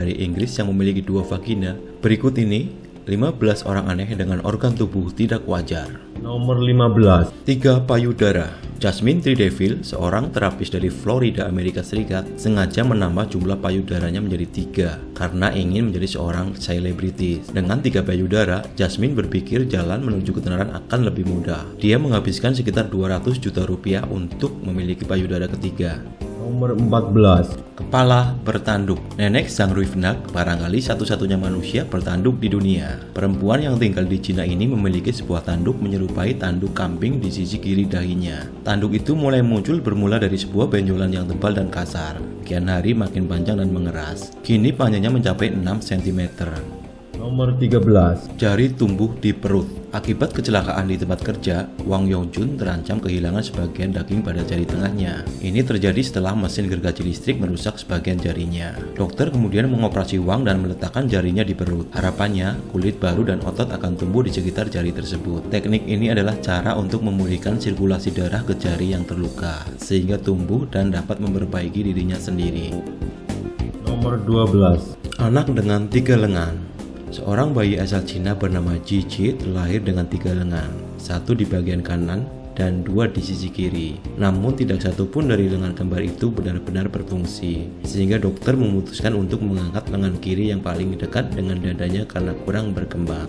dari Inggris yang memiliki 2 vagina. Berikut ini 15 orang aneh dengan organ tubuh tidak wajar. Nomor 15. 3 payudara. Jasmine Trideville, seorang terapis dari Florida, Amerika Serikat, sengaja menambah jumlah payudaranya menjadi 3 karena ingin menjadi seorang selebritis. Dengan 3 payudara, Jasmine berpikir jalan menuju ketenaran akan lebih mudah. Dia menghabiskan sekitar 200 juta rupiah untuk memiliki payudara ketiga. Nomor 14. Kepala bertanduk. Nenek Zhang Ruifnak barangkali satu-satunya manusia bertanduk di dunia. Perempuan yang tinggal di Cina ini memiliki sebuah tanduk menyerupai tanduk kambing di sisi kiri dahinya. Tanduk itu mulai muncul bermula dari sebuah benjolan yang tebal dan kasar. Kian hari makin panjang dan mengeras. Kini panjangnya mencapai 6 cm. Nomor 13. Jari tumbuh di perut. Akibat kecelakaan di tempat kerja, Wang Yongjun terancam kehilangan sebagian daging pada jari tengahnya. Ini terjadi setelah mesin gergaji listrik merusak sebagian jarinya. Dokter kemudian mengoperasi Wang dan meletakkan jarinya di perut. Harapannya, kulit baru dan otot akan tumbuh di sekitar jari tersebut. Teknik ini adalah cara untuk memulihkan sirkulasi darah ke jari yang terluka, sehingga tumbuh dan dapat memperbaiki dirinya sendiri. Nomor 12. Anak dengan 3 lengan. Seorang bayi asal Cina bernama Gigi terlahir dengan 3 lengan, 1 di bagian kanan dan 2 di sisi kiri. Namun tidak satu pun dari lengan kembar itu benar-benar berfungsi, sehingga dokter memutuskan untuk mengangkat lengan kiri yang paling dekat dengan dadanya karena kurang berkembang.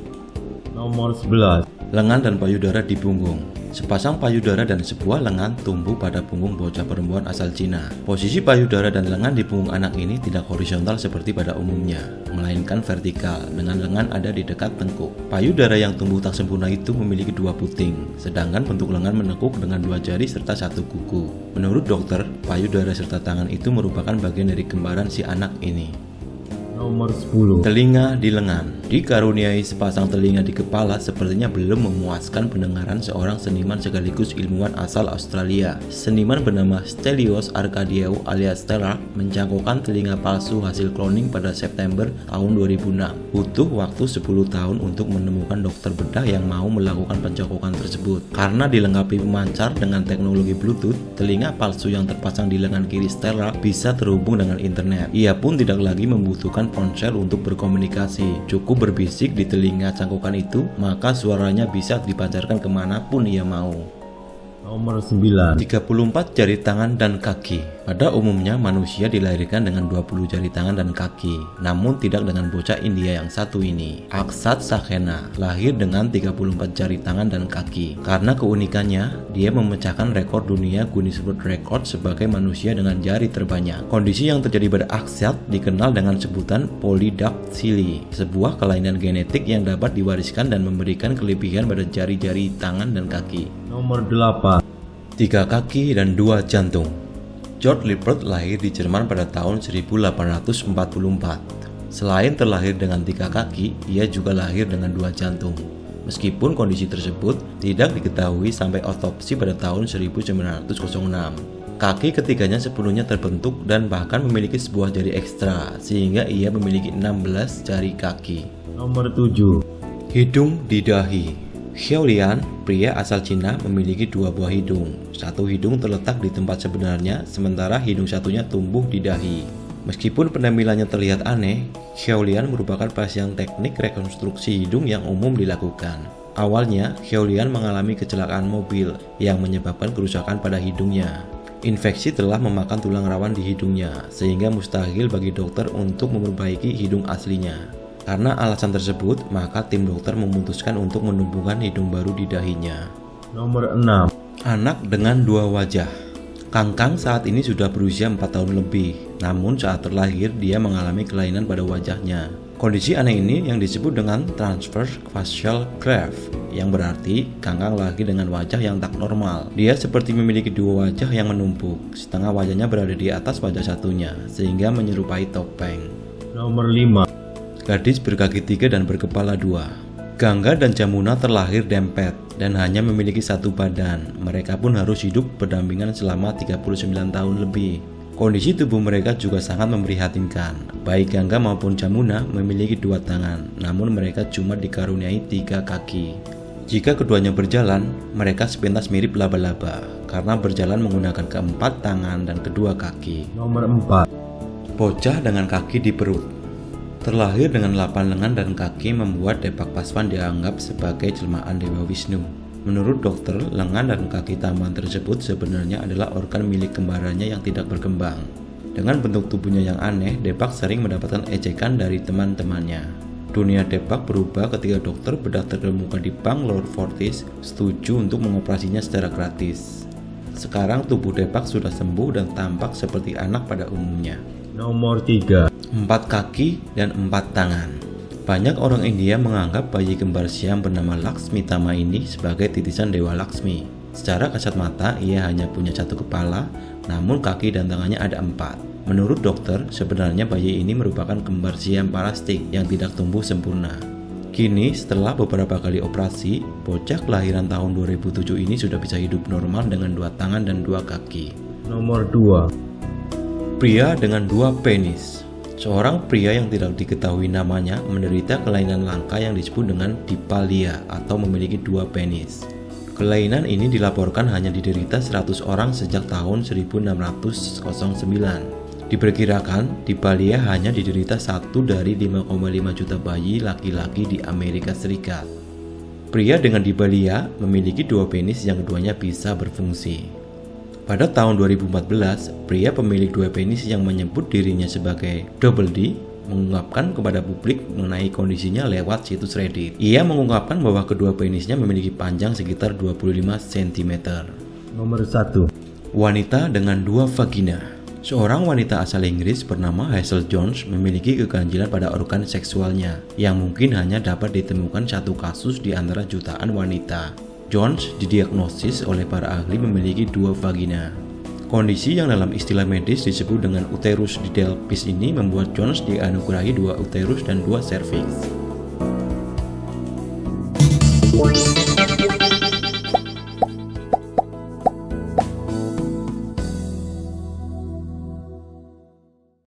Nomor 11. Lengan dan payudara di punggung. Sepasang payudara dan sebuah lengan tumbuh pada punggung bocah perempuan asal Cina. Posisi payudara dan lengan di punggung anak ini tidak horizontal seperti pada umumnya, melainkan vertikal dengan lengan ada di dekat tengkuk. Payudara yang tumbuh tak sempurna itu memiliki 2 puting, sedangkan bentuk lengan menekuk dengan 2 jari serta 1 kuku. Menurut dokter, payudara serta tangan itu merupakan bagian dari kembaran si anak ini. Nomor 10. Telinga di lengan. Dikaruniai sepasang telinga di kepala sepertinya belum memuaskan pendengaran seorang seniman sekaligus ilmuwan asal Australia. Seniman bernama Stelios Arkadiou alias Stella mencangkokkan telinga palsu hasil cloning pada September tahun 2006. Butuh waktu 10 tahun untuk menemukan dokter bedah yang mau melakukan pencangkokan tersebut. Karena dilengkapi pemancar dengan teknologi Bluetooth, telinga palsu yang terpasang di lengan kiri Stella bisa terhubung dengan internet. Ia pun tidak lagi membutuhkan ponsel untuk berkomunikasi. Cukup berbisik di telinga cangkokan itu, maka suaranya bisa dipancarkan kemanapun ia mau. Nomor 9. 34 jari tangan dan kaki. Pada umumnya manusia dilahirkan dengan 20 jari tangan dan kaki, namun tidak dengan bocah India yang satu ini. Akshat Saxena lahir dengan 34 jari tangan dan kaki. Karena keunikannya, dia memecahkan rekor dunia Guinness World Record sebagai manusia dengan jari terbanyak. Kondisi yang terjadi pada Akshat dikenal dengan sebutan polydactyly, sebuah kelainan genetik yang dapat diwariskan dan memberikan kelebihan pada jari-jari tangan dan kaki. Nomor 8. 3 kaki dan 2 jantung. George Lippert lahir di Jerman pada tahun 1844. Selain terlahir dengan 3 kaki, ia juga lahir dengan 2 jantung. Meskipun kondisi tersebut tidak diketahui sampai otopsi pada tahun 1906. Kaki ketiganya sepenuhnya terbentuk dan bahkan memiliki sebuah jari ekstra, sehingga ia memiliki 16 jari kaki. Nomor 7. Hidung di dahi. Xiaolian, pria asal Cina, memiliki 2 buah hidung. Satu hidung terletak di tempat sebenarnya, sementara hidung satunya tumbuh di dahi. Meskipun penampilannya terlihat aneh, Xiaolian merupakan pasien teknik rekonstruksi hidung yang umum dilakukan. Awalnya, Xiaolian mengalami kecelakaan mobil yang menyebabkan kerusakan pada hidungnya. Infeksi telah memakan tulang rawan di hidungnya, sehingga mustahil bagi dokter untuk memperbaiki hidung aslinya. Karena alasan tersebut, maka tim dokter memutuskan untuk menumbuhkan hidung baru di dahinya. Nomor 6. Anak dengan 2 wajah. Kangkang saat ini sudah berusia 4 tahun lebih, namun saat terlahir dia mengalami kelainan pada wajahnya. Kondisi aneh ini yang disebut dengan transverse facial cleft, yang berarti Kangkang lahir dengan wajah yang tak normal. Dia seperti memiliki 2 wajah yang menumpuk, setengah wajahnya berada di atas wajah satunya, sehingga menyerupai topeng. Nomor 5. Gadis berkaki 3 dan berkepala 2. Gangga dan Jamuna terlahir dempet dan hanya memiliki 1 badan. Mereka pun harus hidup berdampingan selama 39 tahun lebih. Kondisi tubuh mereka juga sangat memprihatinkan. Baik Gangga maupun Jamuna memiliki 2 tangan, namun mereka cuma dikaruniai 3 kaki. Jika keduanya berjalan, mereka sepintas mirip laba-laba karena berjalan menggunakan keempat tangan dan kedua kaki. Nomor 4. Bocah dengan kaki di perut. Terlahir dengan 8 lengan dan kaki membuat Depak Paswan dianggap sebagai jelmaan Dewa Wisnu. Menurut dokter, lengan dan kaki tambahan tersebut sebenarnya adalah organ milik kembarannya yang tidak berkembang. Dengan bentuk tubuhnya yang aneh, Depak sering mendapatkan ejekan dari teman-temannya. Dunia Depak berubah ketika dokter bedah terkemuka di Bangalore Fortis setuju untuk mengoperasinya secara gratis. Sekarang tubuh Depak sudah sembuh dan tampak seperti anak pada umumnya. Nomor 3. 4 kaki dan 4 tangan. Banyak orang India menganggap bayi kembar Siam bernama Laksmi Tama ini sebagai titisan Dewa Laksmi. Secara kasat mata, ia hanya punya 1 kepala, namun kaki dan tangannya ada 4. Menurut dokter, sebenarnya bayi ini merupakan kembar Siam parastik yang tidak tumbuh sempurna. Kini, setelah beberapa kali operasi, bocah kelahiran tahun 2007 ini sudah bisa hidup normal dengan 2 tangan dan 2 kaki. Nomor 2. Pria dengan 2 penis. Seorang pria yang tidak diketahui namanya menderita kelainan langka yang disebut dengan dipalia atau memiliki 2 penis. Kelainan ini dilaporkan hanya diderita 100 orang sejak tahun 1609. Diperkirakan dipalia hanya diderita 1 dari 5,5 juta bayi laki-laki di Amerika Serikat. Pria dengan dipalia memiliki 2 penis yang keduanya bisa berfungsi. Pada tahun 2014, pria pemilik 2 penis yang menyebut dirinya sebagai Double D mengungkapkan kepada publik mengenai kondisinya lewat situs Reddit. Ia mengungkapkan bahwa kedua penisnya memiliki panjang sekitar 25 cm. Nomor 1. Wanita dengan 2 vagina. Seorang wanita asal Inggris bernama Hazel Jones memiliki keganjilan pada organ seksualnya yang mungkin hanya dapat ditemukan 1 kasus di antara jutaan wanita. Jones didiagnosis oleh para ahli memiliki 2 vagina. Kondisi yang dalam istilah medis disebut dengan uterus di delpis ini membuat Jones dianugerahi 2 uterus dan 2 serviks.